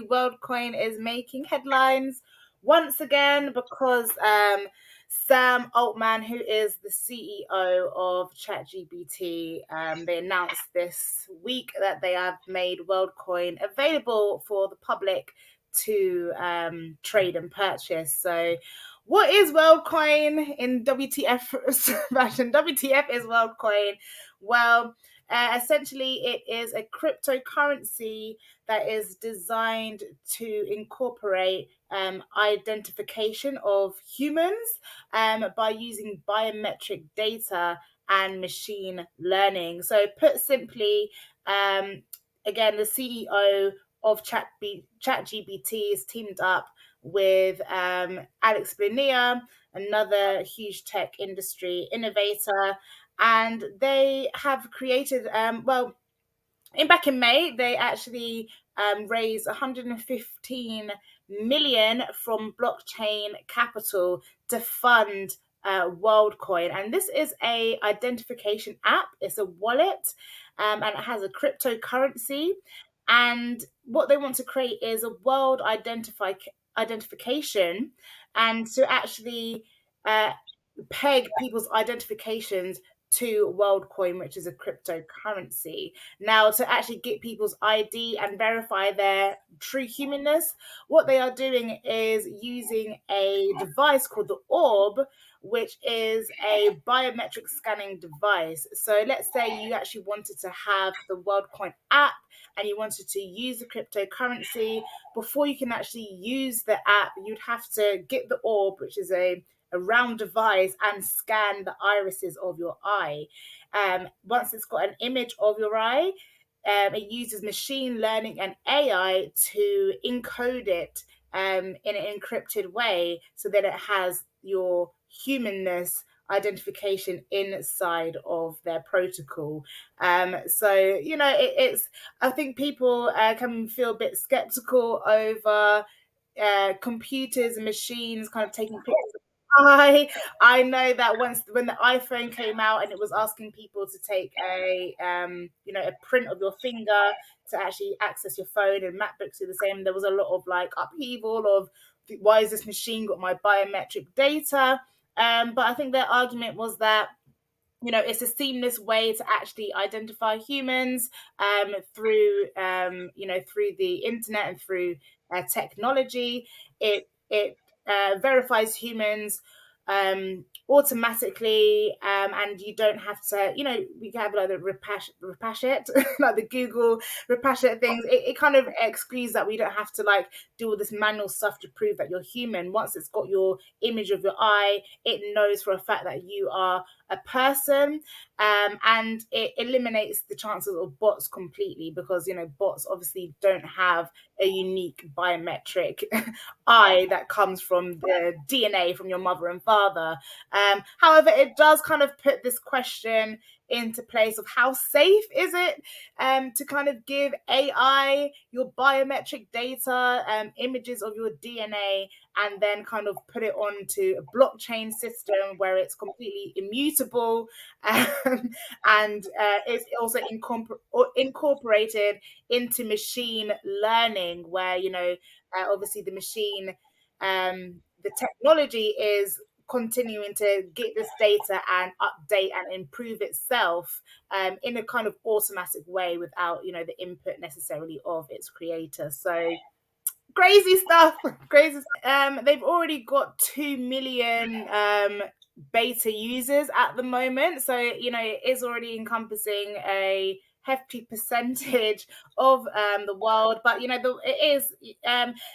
Worldcoin is making headlines once again because Sam Altman, who is the CEO of ChatGPT, they announced this week that they have made Worldcoin available for the public to trade and purchase. So, what is Worldcoin in WTF version? WTF is Worldcoin. Well, essentially, it is a cryptocurrency that is designed to incorporate identification of humans by using biometric data and machine learning. So, put simply, again, the CEO of ChatGPT is teamed up with Alex Blania, another huge tech industry innovator, and they have created, back in May, they actually raised 115 million from blockchain capital to fund Worldcoin, and this is a identification app. It's a wallet, and it has a cryptocurrency. And what they want to create is a world identification, and to actually peg people's identifications to Worldcoin, which is a cryptocurrency. Now, to actually get people's ID and verify their true humanness, what they are doing is using a device called the Orb, which is a biometric scanning device. So let's say you actually wanted to have the Worldcoin app and you wanted to use the cryptocurrency. Before you can actually use the app, you'd have to get the Orb, which is a round device, and scan the irises of your eye. Once it's got an image of your eye, it uses machine learning and AI to encode it in an encrypted way so that it has your humanness identification inside of their protocol. It's, I think people can feel a bit skeptical over computers and machines kind of taking pictures. I know that when the iPhone came out and it was asking people to take a print of your finger to actually access your phone, and MacBooks do the same, there was a lot of like upheaval of why is this machine got my biometric data. But I think their argument was that it's a seamless way to actually identify humans through the internet and through technology. It verifies humans automatically, and you don't have to, we have like the repash it like the Google repash it things. It kind of excludes that we don't have to like do all this manual stuff to prove that you're human. Once it's got your image of your eye, it knows for a fact that you are a person, and it eliminates the chances of bots completely, because bots obviously don't have a unique biometric eye that comes from the DNA from your mother and father. However, it does kind of put this question into place of how safe is it to kind of give AI your biometric data, images of your DNA, and then kind of put it onto a blockchain system where it's completely immutable, and it's also incorporated into machine learning, where obviously the machine, the technology is continuing to get this data and update and improve itself in a kind of automatic way without the input necessarily of its creator. So crazy stuff. They've already got 2 million beta users at the moment, so it is already encompassing a hefty percentage of the world. But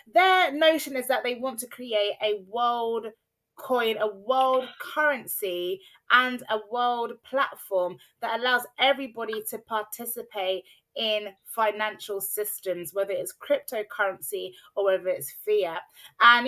their notion is that they want to create a world coin, a world currency, and a world platform that allows everybody to participate in financial systems, whether it's cryptocurrency or whether it's fiat. And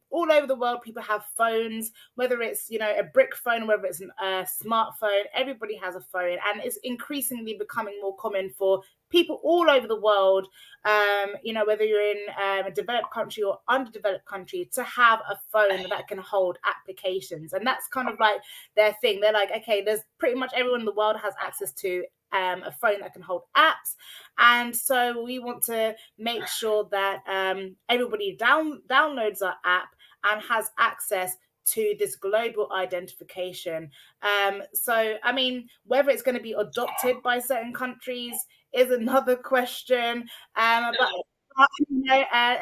all over the world, people have phones, whether it's a brick phone, whether it's a smartphone. Everybody has a phone, and it's increasingly becoming more common for people all over the world, whether you're in a developed country or underdeveloped country, to have a phone that can hold applications. And that's kind of like their thing. They're like, okay, there's pretty much everyone in the world has access to a phone that can hold apps. And so we want to make sure that everybody downloads our app and has access to this global identification. So, I mean, whether it's going to be adopted by certain countries is another question. But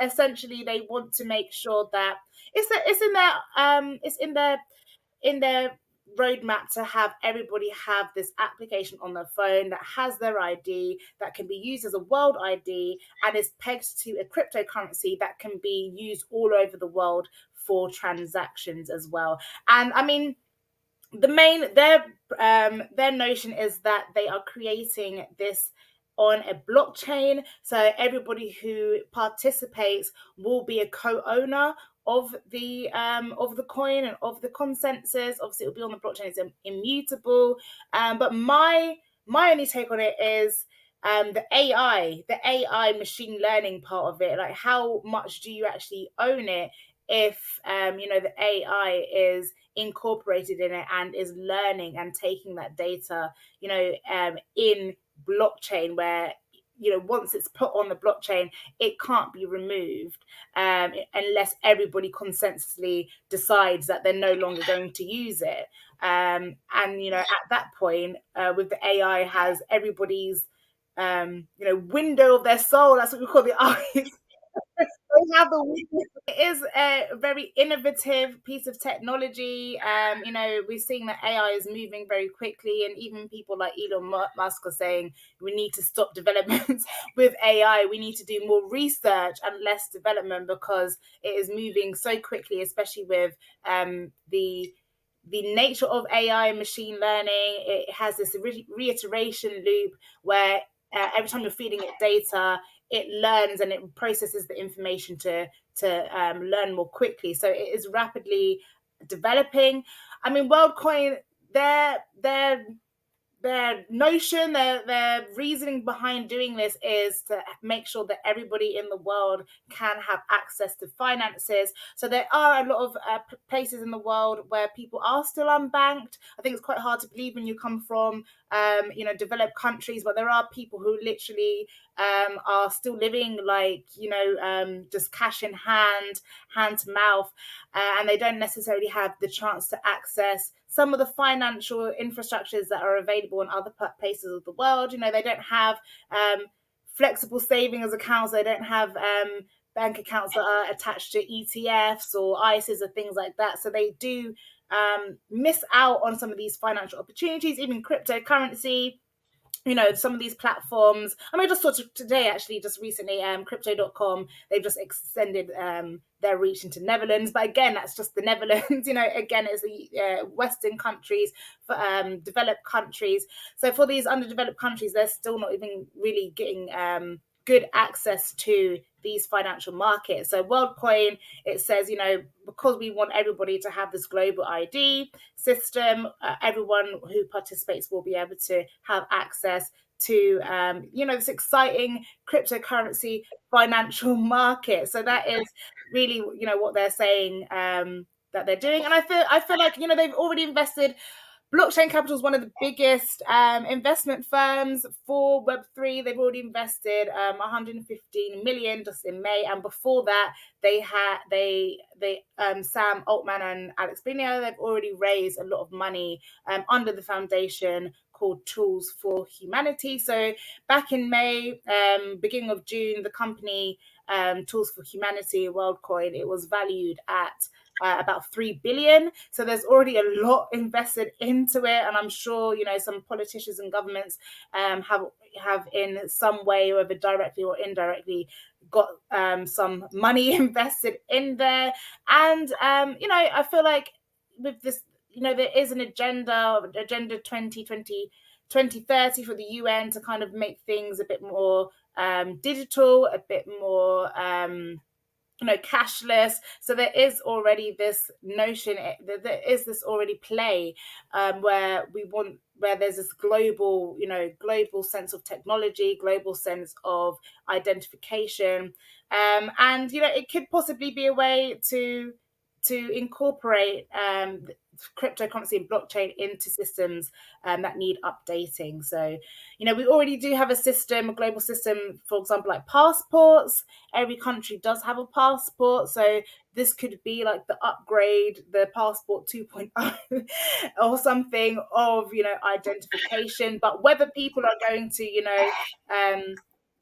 essentially, they want to make sure that it's in their roadmap to have everybody have this application on their phone that has their ID, that can be used as a world ID, and is pegged to a cryptocurrency that can be used all over the world for transactions as well. And I mean, their notion is that they are creating this on a blockchain, so everybody who participates will be a co-owner of the coin and of the consensus. Obviously, it'll be on the blockchain; it's immutable. But my only take on it is the AI machine learning part of it. Like, how much do you actually own it if the AI is incorporated in it and is learning and taking that data, in blockchain, where once it's put on the blockchain, it can't be removed, unless everybody consensusly decides that they're no longer going to use it. And at that point, with the AI, has everybody's window of their soul. That's what we call the eyes. They have the weakness. It is a very innovative piece of technology. We're seeing that AI is moving very quickly, and even people like Elon Musk are saying we need to stop developments with AI. We need to do more research and less development because it is moving so quickly, especially with the nature of AI and machine learning. It has this reiteration loop where every time you're feeding it data, it learns and it processes the information to learn more quickly. So it is rapidly developing. I mean, Worldcoin, their notion, their reasoning behind doing this is to make sure that everybody in the world can have access to finances. So there are a lot of places in the world where people are still unbanked. I think it's quite hard to believe when you come from developed countries, but there are people who literally are still living like just cash in hand to mouth, and they don't necessarily have the chance to access some of the financial infrastructures that are available in other places of the world. They don't have flexible savings accounts. They don't have bank accounts that are attached to ETFs or ISAs or things like that. So they do miss out on some of these financial opportunities, even cryptocurrency. Some of these platforms. I mean, I just saw today, actually, just recently, crypto.com, they've just extended their reach into Netherlands. But again, that's just the Netherlands. Again, it's the Western countries, for developed countries. So for these underdeveloped countries, they're still not even really getting good access to these financial markets. So Worldcoin, it says, because we want everybody to have this global ID system, everyone who participates will be able to have access to this exciting cryptocurrency financial market. So that is really what they're saying that they're doing. And I feel like they've already invested. Blockchain Capital is one of the biggest investment firms for Web3. They've already invested 115 million just in May, and before that, Sam Altman and Alex Blino, they've already raised a lot of money under the foundation called Tools for Humanity. So back in May, beginning of June, the company Tools for Humanity, Worldcoin, it was valued at about 3 billion. So there's already a lot invested into it, and I'm sure some politicians and governments have in some way, whether directly or indirectly, got some money invested in there. And I feel like with this, there is an agenda 2030 for the UN to kind of make things a bit more digital, a bit more cashless. So there is already this notion, there is this already play where there's this global sense of technology, global sense of identification, and it could possibly be a way to to incorporate cryptocurrency and blockchain into systems that need updating. So, we already do have a system, a global system, for example, like passports. Every country does have a passport. So this could be like the upgrade, the passport 2.0 or something of, identification. But whether people are going to,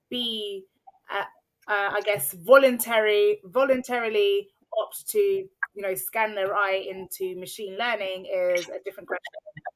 be I guess voluntarily opt to scan their eye into machine learning is a different question.